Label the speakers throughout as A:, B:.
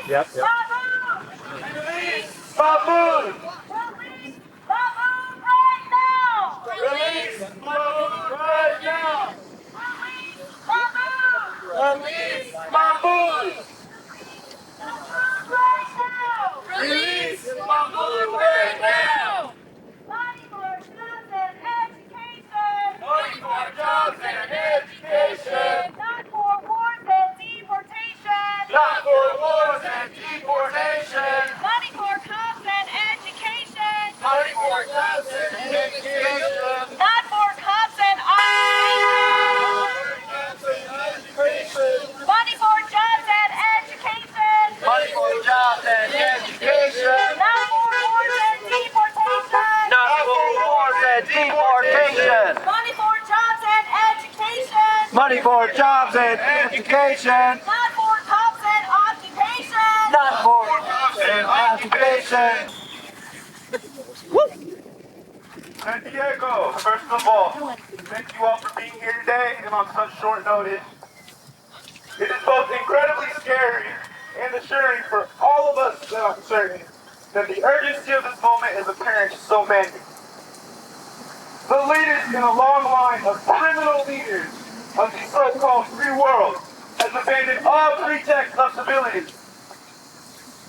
A: Yep.
B: Release Mahmoud! Release Mahmoud right now! Release Mahmoud right now! Release Mahmoud! Right now! Release Mahmoud right now! Money for jobs and education! Money for jobs and education! Not for wars and deportation! Not for wars and deportation! Money for cops and education! Money for cops and education! Not for cops and education! Money for jobs and education! Money for jobs and education! Not for wars and deportation! Not for wars and deportation! Money for jobs and education! Money for jobs and education! Not for cops and occupation! Not for cops and occupation!
C: San Diego, first of all, thank you all for being here today and on such short notice. It is both incredibly scary and assuring for all of us that I'm certain that the urgency of this moment is apparent to so many. The latest in a long line of criminal leaders of the so-called free world has abandoned all pretext of civility.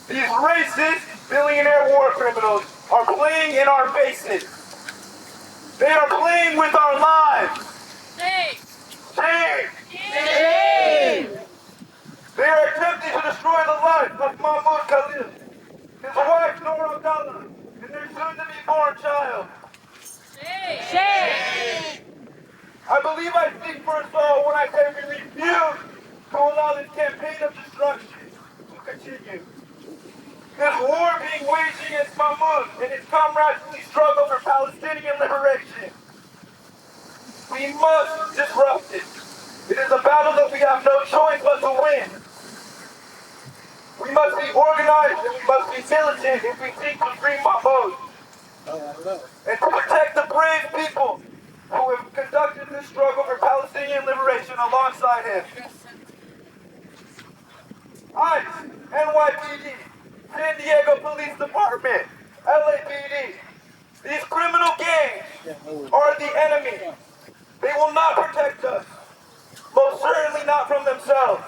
C: These racist billionaire war criminals are playing in our faces. They are playing with our lives. Shame! Shame! Shame! They are attempting to destroy the life of Mahmoud Khalil, his wife Noor Abdallah, and their soon-to-be-born child.
B: Shame! Shame!
C: I believe I speak for us all when I say we refuse to allow this campaign of destruction to continue. This war being waged against Mahmoud and his comrades in the struggle for Palestinian liberation. We must disrupt it. It is a battle that we have no choice but to win. We must be organized and we must be militant if we seek to free Mahmoud. And to protect the brave people who have conducted this struggle for Palestinian liberation alongside him. ICE, NYPD, San Diego Police Department, LAPD. These criminal gangs are the enemy. They will not protect us. Most certainly not from themselves.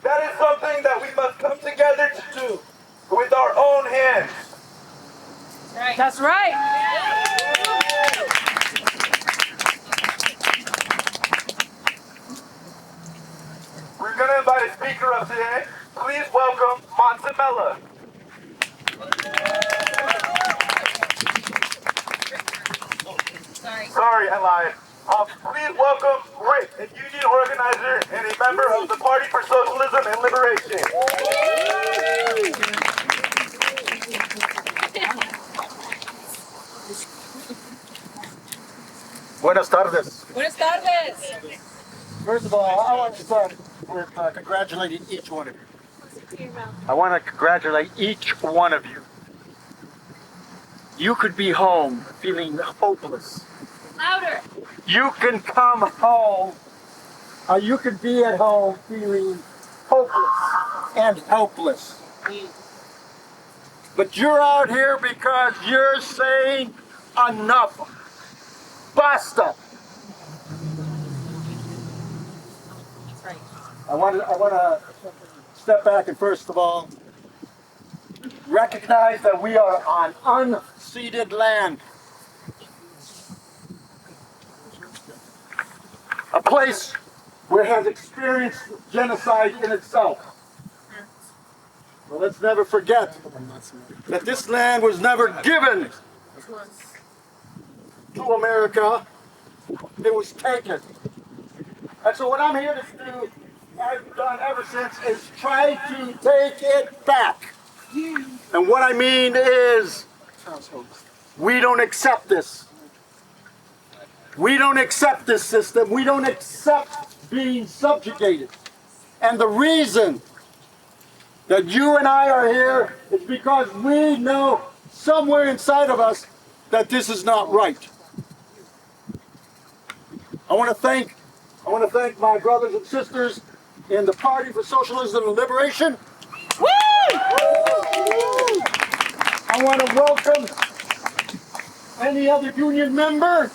C: That is something that we must come together to do with our own hands.
B: That's right.
C: We're going to invite a speaker up today. Please welcome Matsemela. Sorry, I lied. Please welcome Rick, a union organizer and a member of the Party for Socialism and Liberation.
D: Buenas tardes.
B: Buenas tardes.
D: First of all, I want to start with congratulating each one of you. I want to congratulate each one of you. You could be home feeling hopeless.
B: Louder.
D: You can come home, you could be at home feeling hopeless and helpless. But you're out here because you're saying enough. Basta. I want to step back and first of all recognize that we are on unceded land. A place where it has experienced genocide in itself. Well, let's never forget that this land was never given to America. It was taken. And so what I'm here to do, I've done ever since, is try to take it back. And what I mean is, we don't accept this. We don't accept this system. We don't accept being subjugated. And the reason that you and I are here is because we know somewhere inside of us that this is not right. I want to thank my brothers and sisters in the Party for Socialism and Liberation I want to welcome any other union member.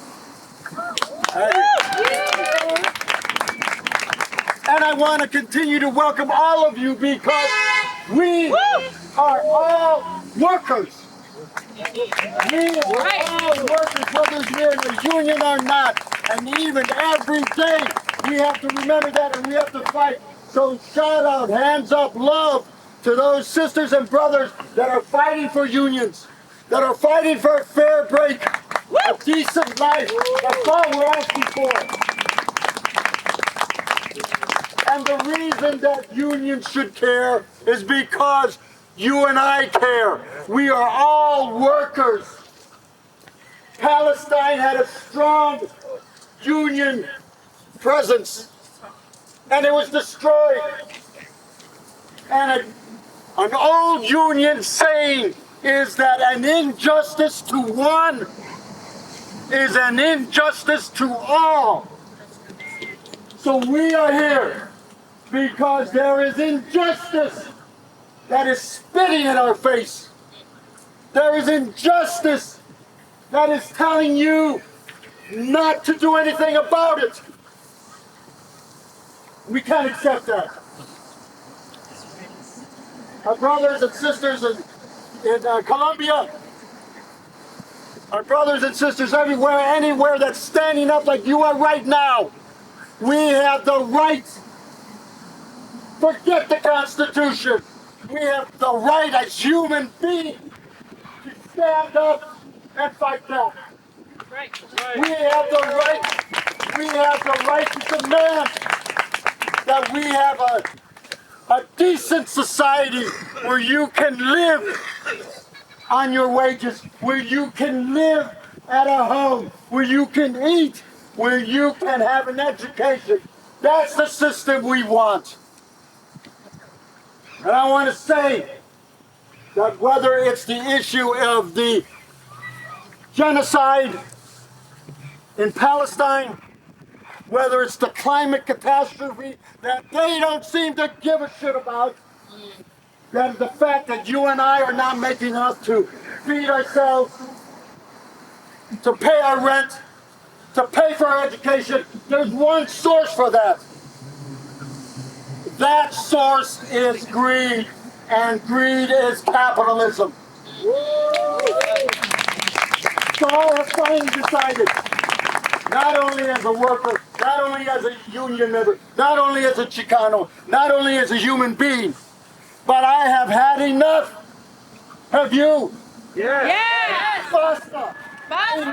D: And I want to continue to welcome all of you because we are all workers. We are all workers, whether you're in a union or not. And even every day, we have to remember that and we have to fight. So shout out, hands up, love to those sisters and brothers that are fighting for unions, that are fighting for a fair break, a decent life. That's all we're asking for. And the reason that unions should care is because you and I care. We are all workers. Palestine had a strong union presence, and it was destroyed. And an old union saying is that an injustice to one is an injustice to all. So we are here because there is injustice that is spitting in our face. There is injustice that is telling you not to do anything about it. We can't accept that. Our brothers and sisters in Colombia, our brothers and sisters everywhere, anywhere that's standing up like you are right now, we have the right. Forget the Constitution. We have the right as human beings to stand up and fight back. We have the right. We have the right to demand that we have a decent society where you can live on your wages, where you can live at a home, where you can eat, where you can have an education. That's the system we want. And I want to say that whether it's the issue of the genocide in Palestine, whether it's the climate catastrophe that they don't seem to give a shit about, that is the fact that you and I are not making enough to feed ourselves, to pay our rent, to pay for our education. There's one source for that. That source is greed, and greed is capitalism. So I have finally decided, not only as a worker, not only as a union member, not only as a Chicano, not only as a human being, but I have had enough. Have you?
B: Yes. Yes.
D: Basta.
B: Basta.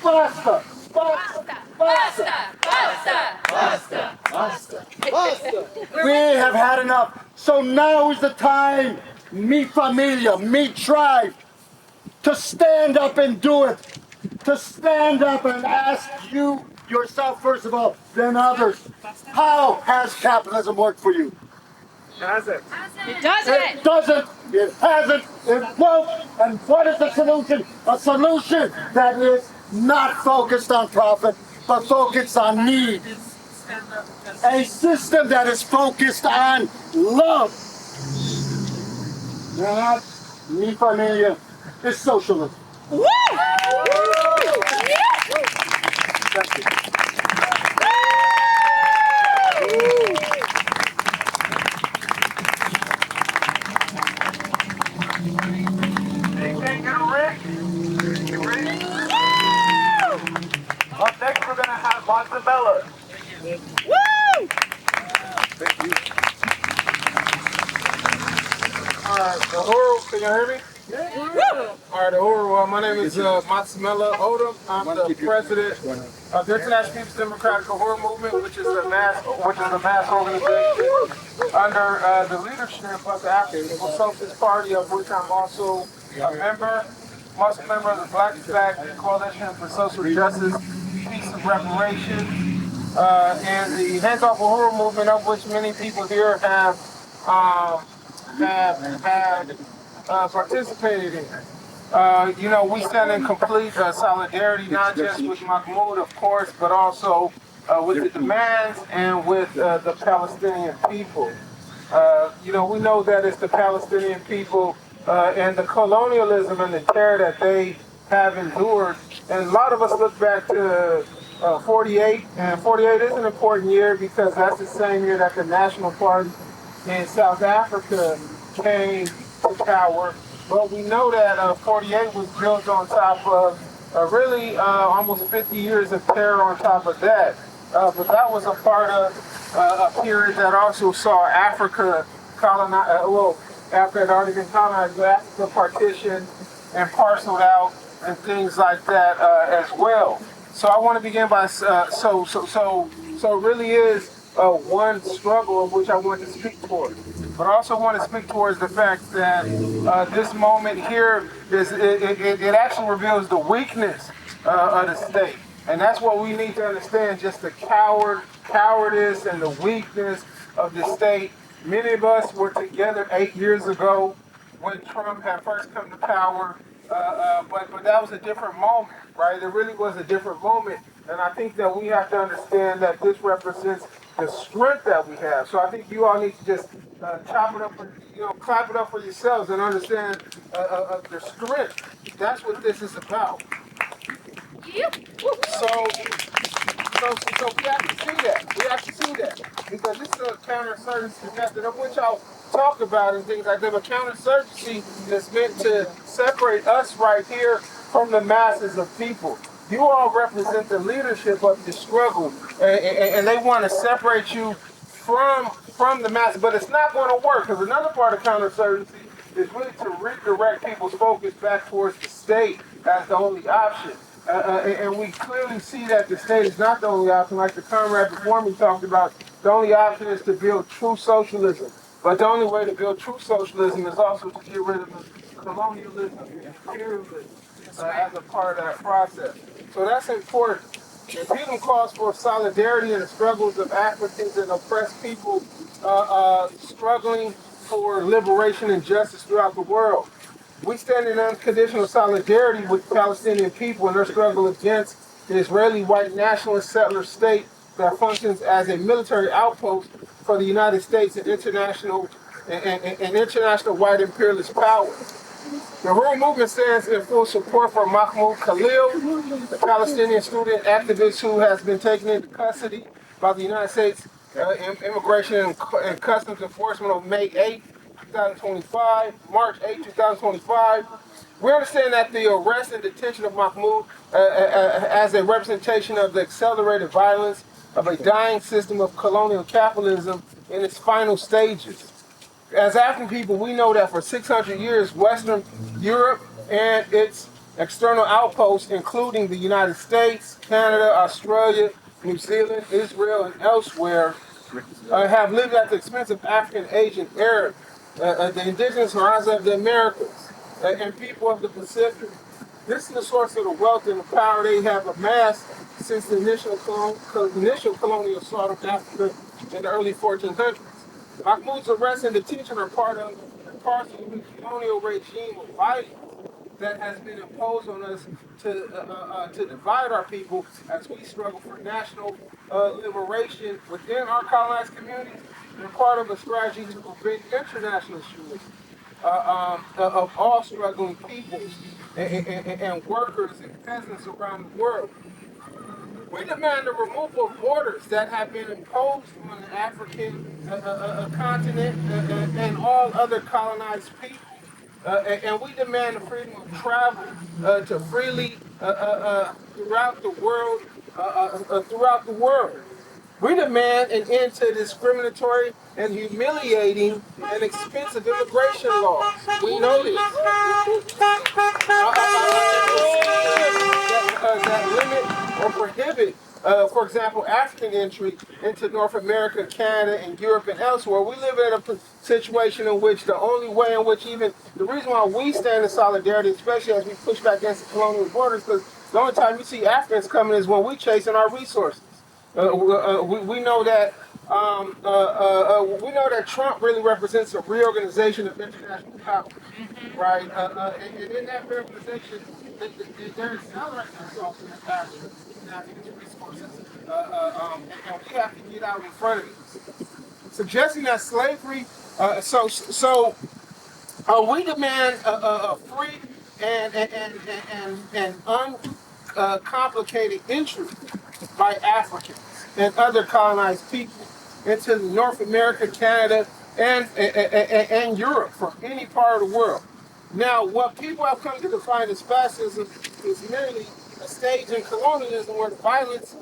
D: Basta.
B: Basta. Basta. Basta. Basta.
D: Basta. Basta. We have had enough. So now is the time, mi familia, mi tribe, to stand up and do it. To stand up and ask you yourself first of all, then others. How has capitalism worked for you?
B: It doesn't.
D: It doesn't. It hasn't. It won't. And what is the solution? A solution that is not focused on profit, but focused on need. A system that is focused on love. That, mi familia, is socialism.
B: Woo!
D: Thank you.
C: Up next, we're going to have Matsemela.
B: Woo!
A: Thank you. Uhuru, can you hear me? All right, Uhuru, my name is Matsemela Odum. I'm the president of the International People's Democratic Uhuru Movement, which is a mass organization under the leadership of the African Socialist Party, of which I'm also a member. I'm also a member of the Black Flag Coalition for Social Justice, Peace and Reparation, and the Hands Off Uhuru Movement, of which many people here have participated in. We stand in complete solidarity, not just with Mahmoud, of course, but also with the demands and with the Palestinian people. We know that it's the Palestinian people and the colonialism and the terror that they have endured. And a lot of us look back to 48, and 48 is an important year because that's the same year that the National Party in South Africa came to power. But we know that 48 was built on top of really almost 50 years of terror on top of that. But that was a part of a period that also saw Africa colonize, Africa had already been colonized, but Africa partitioned and parceled out and things like that as well. So I want to begin by so it really is one struggle of which I want to speak towards. But I also want to speak towards the fact that this moment here it actually reveals the weakness of the state. And that's what we need to understand, just the cowardice and the weakness of the state. Many of us were together 8 years ago when Trump had first come to power, but that was a different moment, right? It really was a different moment. And I think that we have to understand that this represents the strength that we have. So I think you all need to just chop it up, clap it up for yourselves and understand the strength. That's what this is about. So, so we have to see that. We have to see that. Because this is a counterinsurgency method of which I'll talk about and things like that. But counterinsurgency is meant to separate us right here from the masses of people. You all represent the leadership of this struggle. And they want to separate you from the masses. But it's not going to work. Because another part of counterinsurgency is really to redirect people's focus back towards the state as the only option. And we clearly see that the state is not the only option. Like the comrade before me talked about, the only option is to build true socialism. But the only way to build true socialism is also to get rid of the colonialism and imperialism as a part of that process. So that's important. InPDUM calls for solidarity in the struggles of Africans and oppressed people struggling for liberation and justice throughout the world. We stand in unconditional solidarity with Palestinian people in their struggle against the Israeli white nationalist settler state that functions as a military outpost for the United States and international white imperialist power. The Uhuru movement stands in full support for Mahmoud Khalil, the Palestinian student activist who has been taken into custody by the United States Immigration and Customs Enforcement on May 8, 2025, March 8, 2025. We understand that the arrest and detention of Mahmoud as a representation of the accelerated violence of a dying system of colonial capitalism in its final stages. As African people, we know that for 600 years, Western Europe and its external outposts, including the United States, Canada, Australia, New Zealand, Israel, and elsewhere, have lived at the expense of African, Asian, Arab, the indigenous horizons of the Americas, and people of the Pacific. This is the source of the wealth and the power they have amassed since the initial colonial assault of Africa in the early 1400s. Mahmoud's arrest and detention are part of the colonial regime of violence that has been imposed on us to divide our people as we struggle for national liberation within our colonized communities and part of a strategy to prevent internationalism of all struggling peoples and workers and peasants around the world. We demand the removal of borders that have been imposed on the African continent and all other colonized people. And we demand the freedom of travel to freely throughout the world. We demand an end to discriminatory and humiliating and expensive immigration laws. We know this. That limit or prohibit, for example, African entry into North America, Canada, and Europe and elsewhere. We live in a situation in which the only way in which the reason why we stand in solidarity, especially as we push back against the colonial borders, because the only time you see Africans coming is when we chasing our resources. We know that Trump really represents a reorganization of international power, right? And in that reorganization, they're accelerating themselves in this passion and these resources, and we have to get out in front of it. Suggesting that slavery, so We demand a free and uncomplicated entry by Africans and other colonized people into North America, Canada, and Europe from any part of the world. Now, what people have come to define as fascism is merely a stage in colonialism where the violence,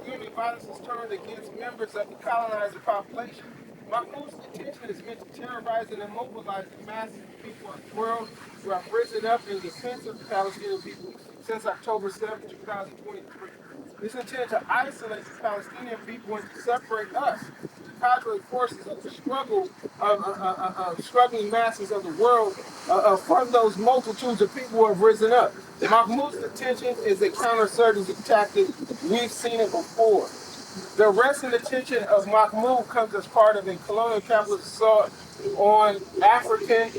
A: community violence, is turned against members of the colonizer population. Mahmoud's intention is meant to terrorize and immobilize the masses of people of the world who have risen up in defense of the Palestinian people since October 7, 2023. It's intended to isolate the Palestinian people and to separate us, the calculated forces of the struggle of struggling masses of the world, from those multitudes of people who have risen up. Mahmoud's intention is a counterinsurgency tactic. We've seen it before. The arrest and detention of Mahmoud comes as part of a colonial capitalist assault on African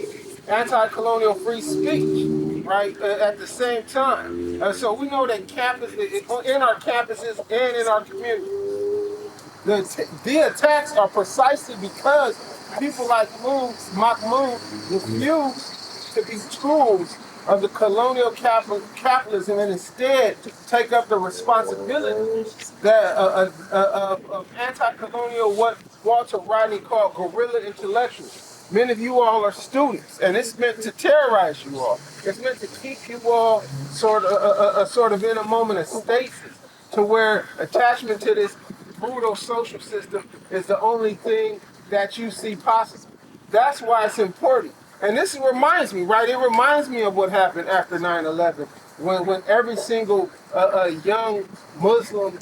A: anti-colonial free speech, right, at the same time. So we know that in our campuses and in our communities, the attacks are precisely because people like Mahmoud refuse to be tools of the colonial capitalism and instead take up the responsibility that of anti-colonial, what Walter Rodney called guerrilla intellectuals. Many of you all are students, and it's meant to terrorize you all. It's meant to keep you all sort of in a moment of stasis, to where attachment to this brutal social system is the only thing that you see possible. That's why it's important. And this reminds me, right? It reminds me of what happened after 9/11, when every single young Muslim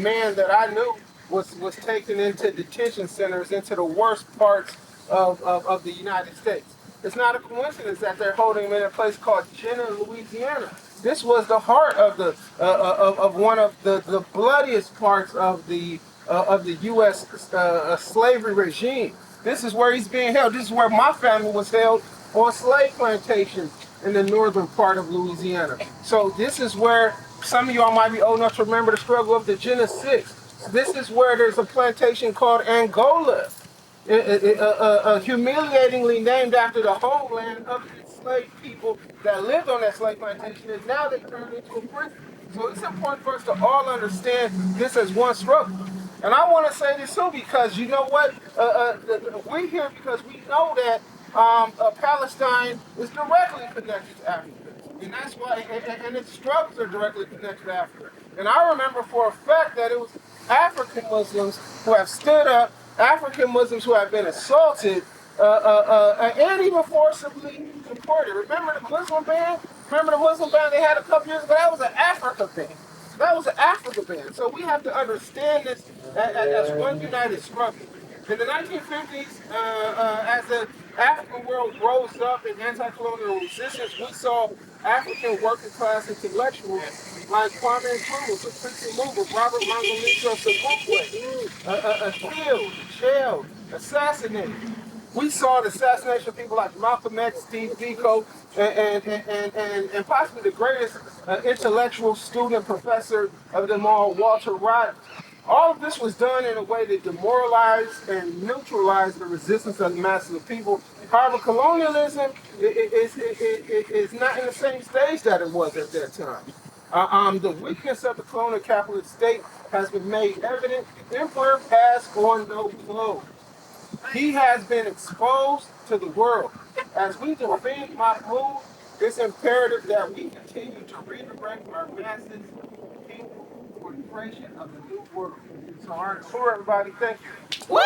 A: man that I knew was taken into detention centers, into the worst parts of the United States. It's not a coincidence that they're holding him in a place called Jenna, Louisiana. This was the heart of the of one of the bloodiest parts of the U.S. Slavery regime. This is where he's being held. This is where my family was held on slave plantations in the northern part of Louisiana. So this is where some of y'all might be old enough to remember the struggle of the Jenna Six. This is where there's a plantation called Angola, humiliatingly named after the homeland of the enslaved people that lived on that slave plantation, and now they turned into a prison. So it's important for us to all understand this as one struggle. And I want to say this too, because you know what? We're here because we know that Palestine is directly connected to Africa. And that's why, and its struggles are directly connected to Africa. And I remember for a fact that it was African Muslims who have stood up, African Muslims who have been assaulted, and even forcibly deported. Remember the Muslim ban? Remember the Muslim ban they had a couple years ago? That was an Africa ban. That was an Africa ban. So we have to understand this as one united struggle. In the 1950s, as the African world rose up in anti-colonial resistance, we saw African working class intellectuals like Kwame Nkrumah, Patrice Lumumba, Robert Mangalisho Sobukwe, killed, jailed, assassinated. We saw the assassination of people like Malcolm X, Steve Biko, and possibly the greatest intellectual student professor of them all, Walter Rodney. All of this was done in a way that demoralized and neutralized the resistance of the masses of people. However, colonialism is not in the same stage that it was at that time. The weakness of the colonial capitalist state has been made evident. The emperor has on no clothes. He has been exposed to the world. As we defend Mahmoud, it's imperative that we continue to redirect our masses for the creation of the new world. So, all right, cool, everybody. Thank you.
B: Woo!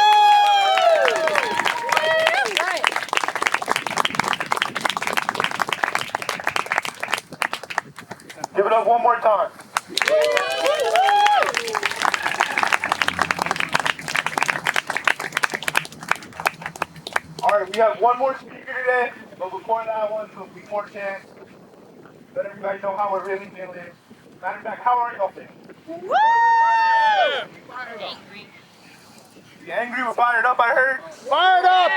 C: Give it up one more time. All right, we have one more speaker today, but before that one, so be more chants. Let everybody know how we're really feeling. Matter of fact, how are y'all feeling?
B: Woo!
C: Angry. You angry? We're fired up, I heard.
D: Fired up!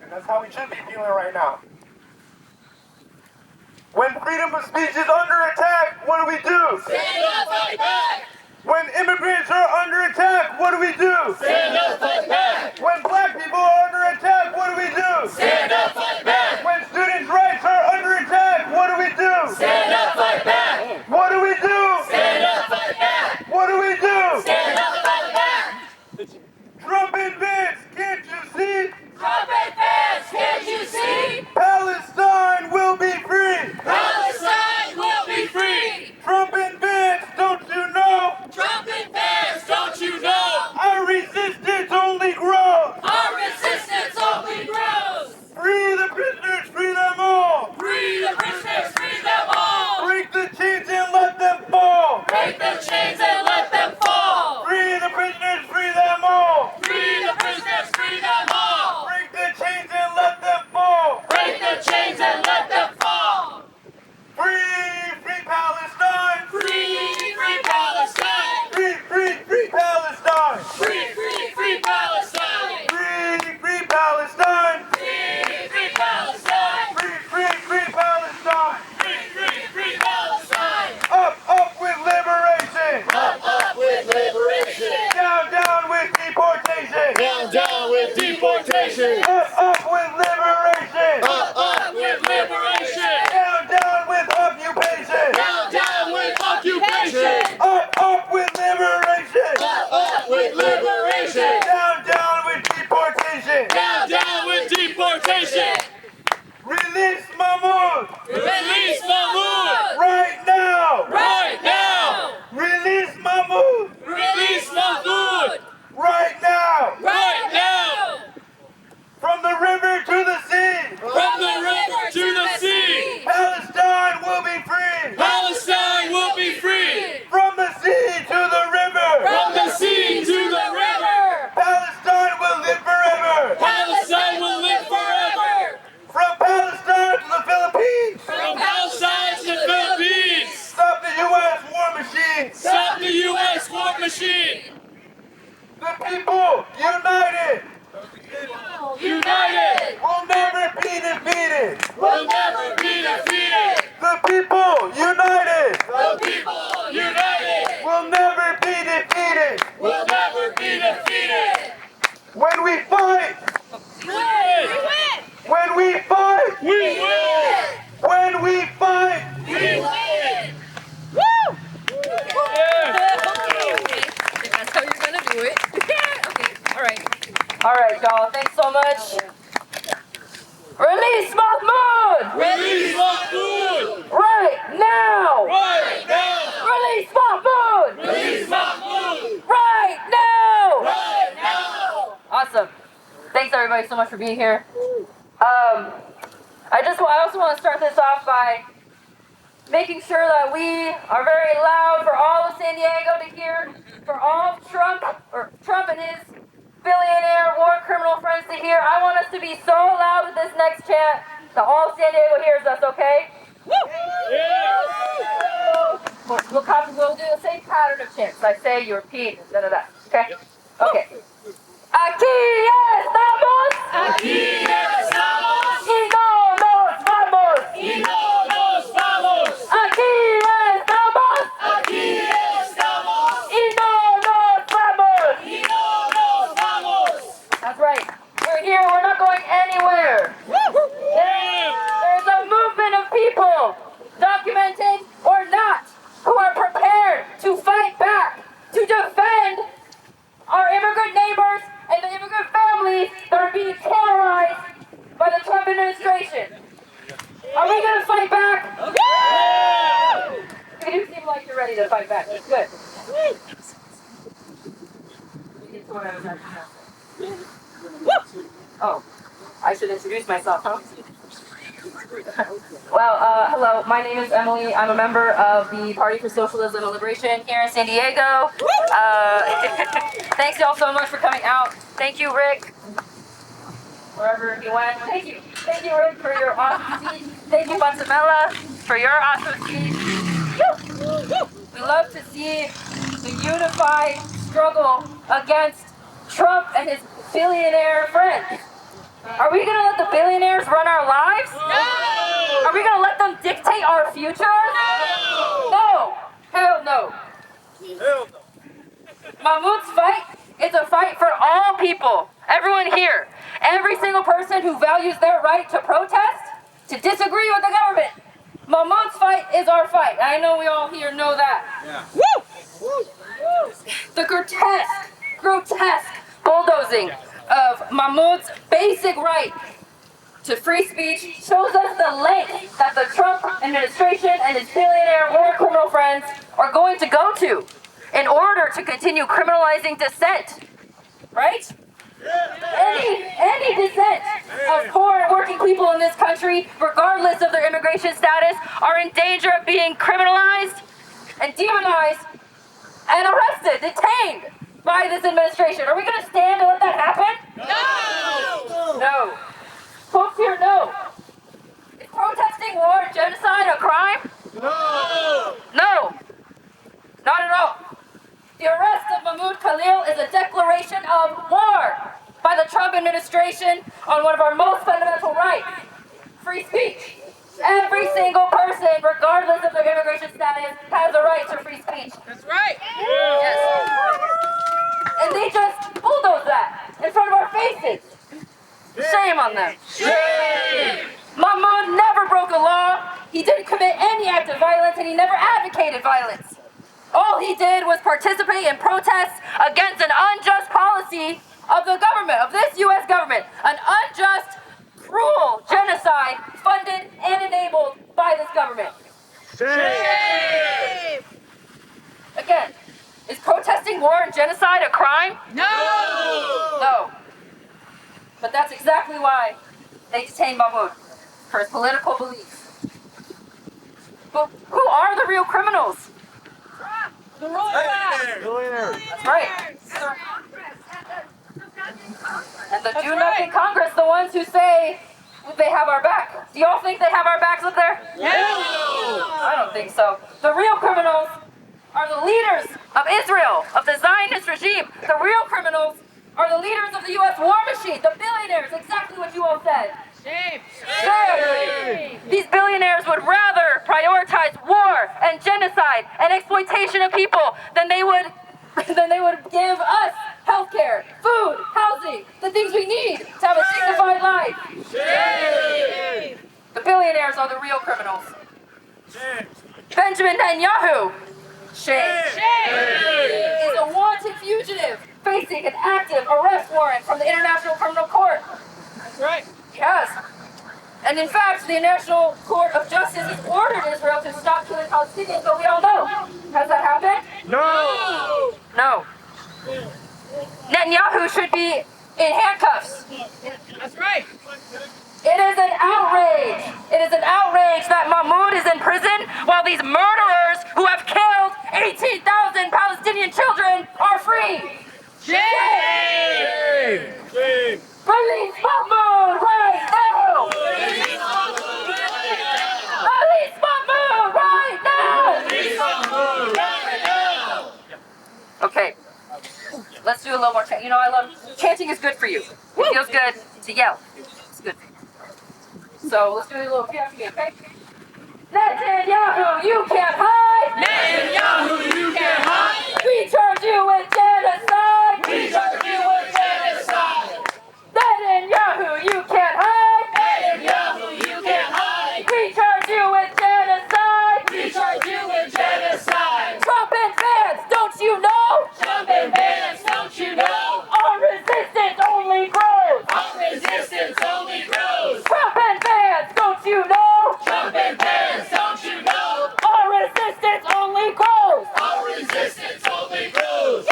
C: And that's how we should be feeling right now. When freedom of speech is under attack, what do we do?
B: Stand up, fight back!
C: When immigrants are under attack, what do we do?
B: Stand up, fight back!
C: When black people are under attack, what do we do?
E: down with deportation.
C: Up with liberation.
E: Up with liberation.
C: Down with occupation.
E: Down with occupation.
C: Up with liberation.
E: Up with liberation.
C: Down with deportation.
E: Down with deportation.
C: Release Mahmoud.
E: Release Mahmoud.
C: Right now.
E: Right now.
C: Release Mahmoud.
E: Release Mahmoud.
C: Right now.
E: Right now.
C: From the river to the sea.
E: From the river to the sea.
C: Palestine will be free.
E: Palestine will be free.
C: From the sea to the river.
E: From the sea to the river.
C: Palestine will live forever.
E: Palestine will live forever.
C: From Palestine to the Philippines.
E: From Palestine to the Philippines.
C: Stop the U.S. war machine.
E: Stop the U.S. war machine.
C: The people united
E: United.
C: will never be defeated.
E: We'll never be defeated.
C: The people united
E: The people united.
C: will never be defeated.
E: We'll never be defeated.
C: When we fight, when we fight,
E: We win.
C: when we fight,
E: We win.
B: That's how you're gonna do it. Okay, all right.
F: All right, y'all. Thanks so much. Release Mahmoud
E: Release Mahmoud.
F: right now.
E: Right now.
F: Release Mahmoud
E: Release Mahmoud.
F: right now.
E: Right now.
F: Awesome. Thanks everybody so much for being here. I also want to start this off by making sure that we are very loud for all of San Diego to hear, for all of Trump and his billionaire war criminal friends to hear. I want us to be so loud with this next chant that all of San Diego hears us, okay? We'll do the same pattern of chants. I say, you repeat, da-da-da, okay? Okay. Aquí estamos.
E: Aquí estamos.
F: Y no nos vamos.
E: Y no nos vamos.
F: Aquí estamos.
E: Aquí estamos.
F: Y no nos vamos.
E: Y no nos vamos.
F: That's right. We're here. We're not going anywhere. There's a movement of people, documented or not, who are prepared to fight back, to defend our immigrant neighbors and the immigrant families that are being terrorized by the Trump administration. Are we going to fight back? You do seem like you're ready to fight back. That's good. Oh, I should introduce myself, huh? Well, hello, my name is Emily. I'm a member of the Party for Socialism and Liberation here in San Diego. Thanks y'all so much for coming out. Thank you, Rick, wherever he went. Thank you, Rick, for your awesome speech. Thank you, Matsemela, for your awesome speech. We love to see the unified struggle against Trump and his billionaire friends. Are we gonna let the billionaires run our lives?
E: No.
F: Are we gonna let them dictate our future? No. Hell no. Mahmoud's fight is a fight for all people. Everyone here. Every single person who values their right to protest, to disagree with the government. Mahmoud's fight is our fight. I know we all here know that. Woo! The grotesque bulldozing of Mahmoud's basic right to free speech shows us the length that the Trump administration and his billionaire war criminal friends are going to go to in order to continue criminalizing dissent, right? Any dissent of poor and working people in this country, regardless of their immigration status, are in danger of being criminalized and demonized and arrested, detained by this administration. Are we going to stand and let that happen?
E: No.
F: No. Folks here, no. Is protesting war and genocide a crime?
E: No.
F: No. Not at all. The arrest of Mahmoud Khalil is a declaration of war by the Trump administration on one of our most fundamental rights, free speech. Every single person, regardless of their immigration status, has a right to free speech.
B: That's right.
F: Yes. And they just bulldoze that. in front of our faces. Shame on them.
E: Shame!
F: Mahmoud never broke a law. He didn't commit any act of violence, and he never advocated violence. All he did was participate in protests against an unjust policy of the government, of this U.S. government, an unjust, cruel genocide funded and enabled by this government.
E: Shame!
F: Again, is protesting war and genocide a crime?
E: No!
F: No. But that's exactly why they detained Mahmoud, for his political beliefs. But who are the real criminals?
E: The rollers!
F: That's right. And the do-nothing Congress, the ones who say they have our back. Do y'all think they have our backs up there?
E: No!
F: I don't think so. The real criminals are the leaders of Israel, of the Zionist regime. The real criminals are the leaders of the U.S. war machine, the billionaires, exactly what you all said.
E: Shame!
F: Shame! These billionaires would rather prioritize war and genocide and exploitation of people than they would give us healthcare, food, housing, the things we need to have a dignified life.
E: Shame!
F: The billionaires are the real criminals. Benjamin Netanyahu, shame, is a wanted fugitive facing an active arrest warrant from the International Criminal Court.
E: That's right.
F: Yes. And in fact, the International Court of Justice has ordered Israel to stop killing Palestinians, but we all know. Has that happened?
E: No!
F: No. Netanyahu should be in handcuffs.
E: That's right.
F: It is an outrage. It is an outrage that Mahmoud is in prison while these murderers who have killed 18,000 Palestinian children are free.
E: Shame! Shame!
F: Release Mahmoud right now!
E: Release Mahmoud right now!
F: Release Mahmoud right now!
E: Release Mahmoud right now!
F: Okay, let's do a little more chanting. You know, I love chanting is good for you. It feels good to yell. It's good for you. So let's do a little PFP, okay? Netanyahu, you can't hide!
E: Netanyahu, you can't hide!
F: We charge you with genocide!
E: We charge you with genocide!
F: Netanyahu, you can't hide!
E: Netanyahu, you can't hide!
F: We charge you with genocide!
E: We charge you with genocide!
F: Trump and Vance, don't you know?
E: Trump and Vance, don't you know?
F: Our resistance only grows!
E: Our resistance only grows!
F: Trump and Vance, don't you know?
E: Trump and Vance, don't you know?
F: Our resistance only grows!
E: Our resistance only grows!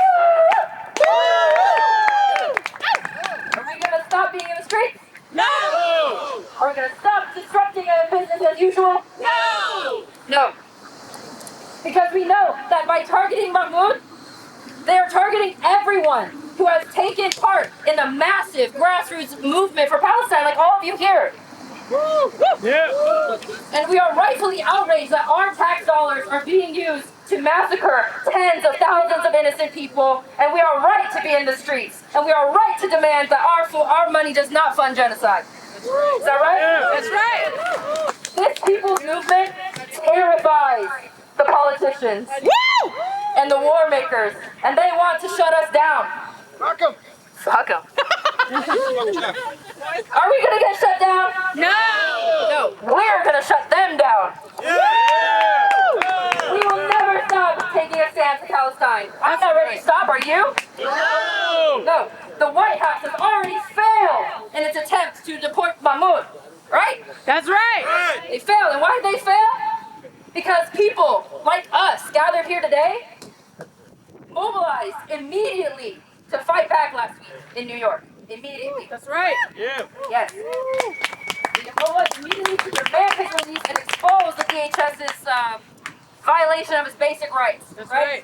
F: Are we gonna stop being in the streets?
E: No!
F: Are we gonna stop disrupting business as usual?
E: No!
F: No. Because we know that by targeting Mahmoud, they are targeting everyone who has taken part in the massive grassroots movement for Palestine, like all of you here.
E: Yeah!
F: And we are rightfully outraged that our tax dollars are being used to massacre tens of thousands of innocent people, and we are right to be in the streets, and we are right to demand that our money does not fund genocide. Is that right?
E: Yeah.
F: That's right. This people's movement terrifies the politicians and the war makers, and they want to shut us down.
D: Fuck 'em.
F: Fuck 'em. Are we gonna get shut down?
E: No!
F: No. We're gonna shut them down. We will never stop taking a stand for Palestine. I'm not ready to stop, are you?
E: No!
F: No. The White House has already failed in its attempt to deport Mahmoud, right?
E: That's right!
F: They failed, and why did they fail? Because people like us gathered here today mobilized immediately to fight back last week in New York. Immediately.
E: That's right! Yeah!
F: Yes. We mobilized immediately to demand his release and expose the DHS's violation of his basic rights.
E: That's right!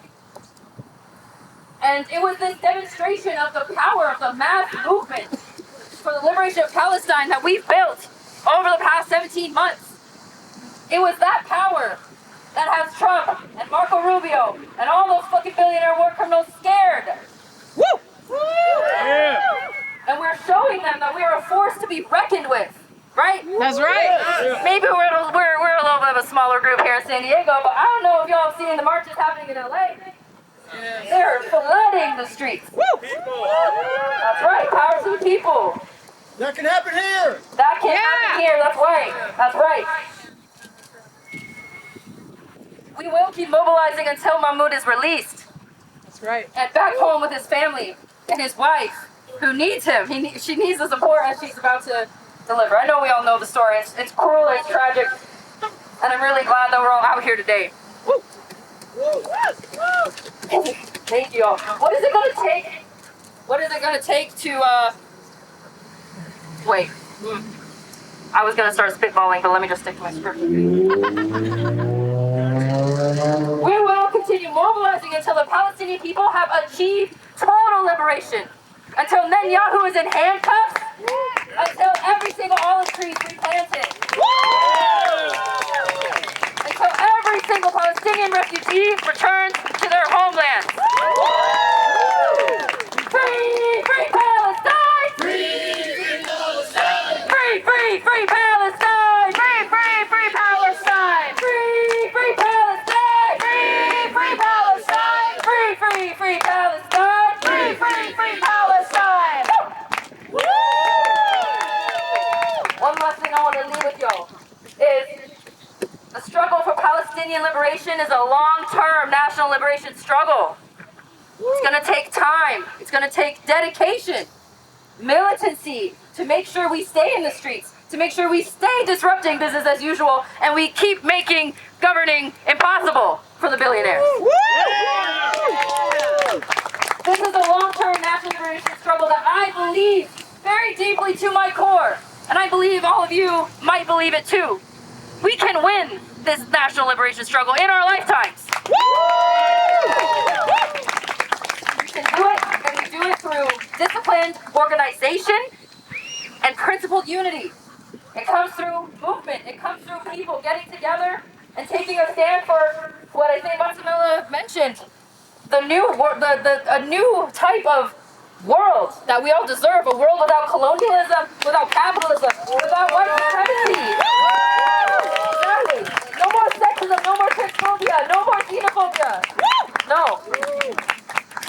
F: And it was this demonstration of the power of the mass movement for the liberation of Palestine that we've built over the past 17 months. It was that power that has Trump and Marco Rubio and all those fucking billionaire war criminals scared.
E: Woo! Yeah!
F: And we're showing them that we are a force to be reckoned with, right?
E: That's right!
F: Maybe we're a little bit of a smaller group here in San Diego, but I don't know if y'all have seen the marches happening in LA. They're flooding the streets. That's right, power to the people.
D: That can happen here.
F: That can't happen here, that's right. That's right. We will keep mobilizing until Mahmoud is released.
E: That's right.
F: And back home with his family and his wife, who needs him. She needs the support as she's about to deliver. I know we all know the story. It's cruel, it's tragic, and I'm really glad that we're all out here today. Thank you all. What is it going to take? What is it going to take to, wait. I was going to start spitballing, but let me just stick to my script. We will continue mobilizing until the Palestinian people have achieved total liberation. Until Netanyahu is in handcuffs. Until every single olive tree is replanted. Until every single Palestinian refugee returns to their homeland. Free, free Palestine! Free, free Palestine! Free, free, free Palestine! Free, free, free Palestine! Free, free Palestine! Free, free Palestine! Free, free, free Palestine! Free, free, free Palestine! Woo! One last thing I want to leave with y'all is the struggle for Palestinian liberation is a long-term national liberation struggle. It's going to take time. It's going to take dedication, militancy to make sure we stay in the streets, to make sure we stay disrupting business as usual, and we keep making governing impossible for the billionaires. This is a long-term national liberation struggle that I believe very deeply to my core, and I believe all of you might believe it too. We can win this national liberation struggle in our lifetimes. We can do it, and we do it through disciplined organization and principled unity. It comes through movement. It comes through people getting together and taking a stand for what I think Matsemela mentioned, a new type of world that we all deserve, a world without colonialism, without capitalism, without white supremacy. Exactly. No more sexism, no more transphobia, no more xenophobia. No.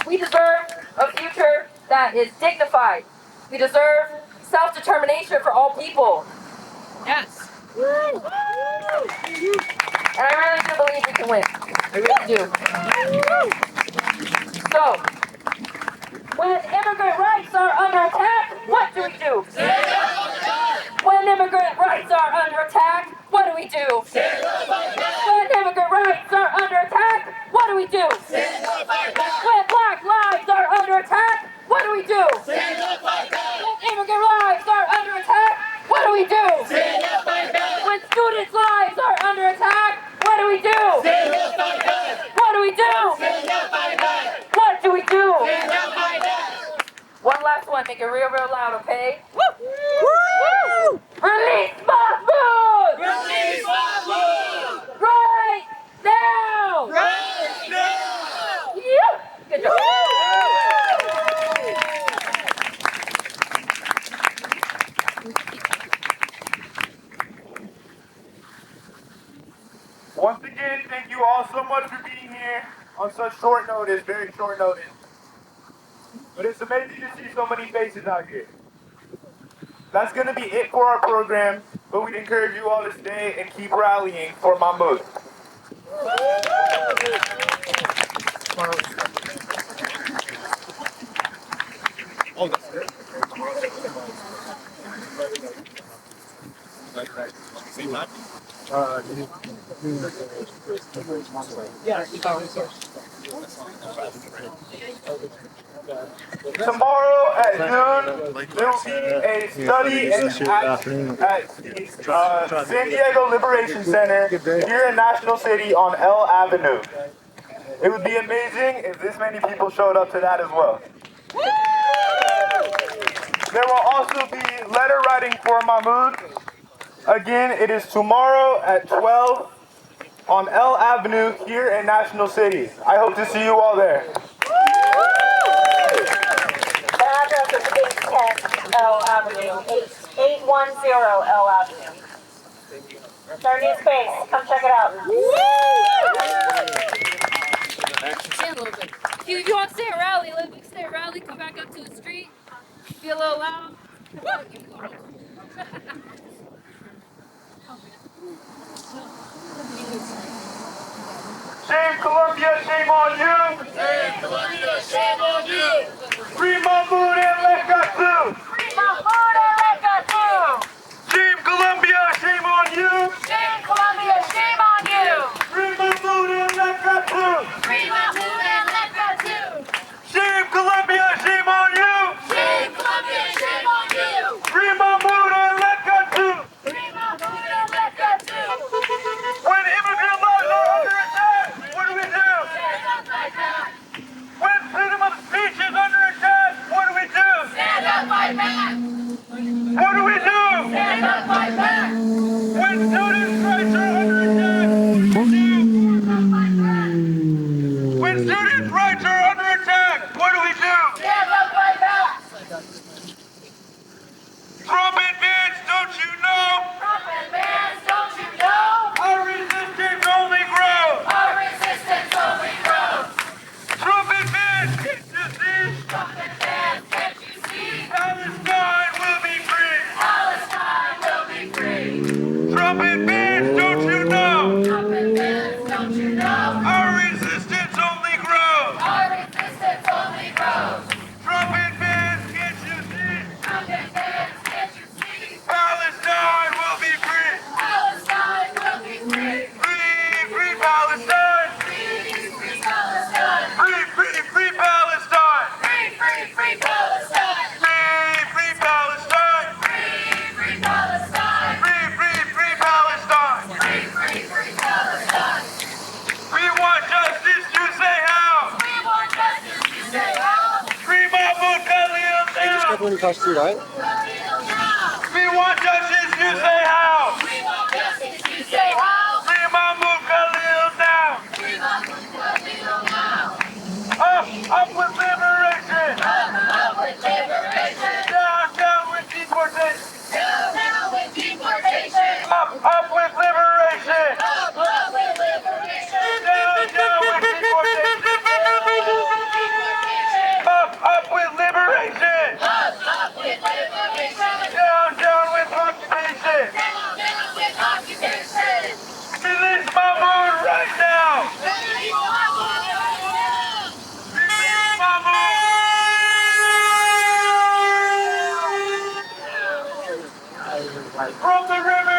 F: We deserve a future that is dignified. We deserve self-determination for all people.
E: Yes.
F: And I really do believe we can win. I really do. So, when immigrant rights are under attack, what do we do? When immigrant rights are under attack, what do we do? When immigrant rights are under attack, what do we do? When black lives are under attack, what do we do? When immigrant lives are under attack, what do we do? When students' lives are under attack, what do we do? What do we do? What do we do? One last one, make it real, real loud, okay? Woo! Release Mahmoud!
C: Release Mahmoud!
F: Right now!
C: Right now!
F: Yeah! Good job.
C: Once again, thank you all so much for being here on such short notice, very short notice. But it's amazing to see so many faces out here. That's going to be it for our program, but we'd encourage you all to stay and keep rallying for Mahmoud. Tomorrow at noon, there will be a study at San Diego Liberation Center here in National City on L Avenue. It would be amazing if this many people showed up to that as well. There will also be letter writing for Mahmoud. Again, it is tomorrow at 12 on L Avenue here in National City. I hope to see you all there.
B: The address is 810 L Avenue, 810 L Avenue. It's our new space. Come check it out.
F: Stand a little bit. If you want to stay at rally, let me stay at rally, come back up to the street, be a little loud.
C: Shame Colombia, shame on you.
B: Shame Colombia, shame on you.
C: Free Mahmoud and Lekatu.
B: Free Mahmoud and Lekatu.
C: Shame Colombia, shame on you.
B: Shame Colombia, shame on you.
C: Free Mahmoud and Lekatu.
B: Free Mahmoud and Lekatu.
C: Shame Colombia, shame on you.
B: Shame Colombia, shame on you.
C: Free Mahmoud and Lekatu.
B: Free Mahmoud and Lekatu.
C: When immigrant laws are under attack, what do we do?
B: Stand up like that.
C: When freedom of speech is under attack, what do we do?
B: Stand up like that.
C: What do we do?
B: Stand up like that.
C: When students' rights are under attack, what do we do?
B: Stand up like that.
C: When students' rights are under attack, what do we do?
B: Stand up like that.
C: Trumpet bands, don't you know?
B: Trumpet bands, don't you know?
C: Our resistance only grows.
B: Our resistance only grows.
C: Trumpet bands, can't you see?
B: Trumpet bands, can't you see?
C: Palestine will be free.
B: Palestine will be free.
C: Trumpet bands, don't you know?
B: Trumpet bands, don't you know?
C: Our resistance only grows.
B: Our resistance only grows.
C: Trumpet bands, can't you see?
B: Trumpet bands, can't you see?
C: Palestine will be free.
B: Palestine will be free.
C: Free, free Palestine.
B: Free, free Palestine.
C: Free, free, free Palestine.
B: Free, free, free Palestine.
C: Free, free Palestine.
B: Free, free Palestine.
C: Free, free, free Palestine.
B: Free, free, free Palestine.
C: We want justice to say how.
B: We want justice to say how.
C: Free Mahmoud Khalil now.
D: When you cross through, right?
C: We want justice to say how.
B: We want justice to say how.
C: Free Mahmoud Khalil now.
B: We want Khalil now.
C: Up with liberation.
B: Up with liberation.
C: Down with deportation.
B: Down with deportation.
C: Up with liberation.
B: Up with liberation.
C: Down with deportation. Up with liberation.
B: Up with liberation.
C: Down with occupation.
B: Down with occupation.
C: Release Mahmoud right now.
B: Release Mahmoud right now.
C: Release Mahmoud. From the river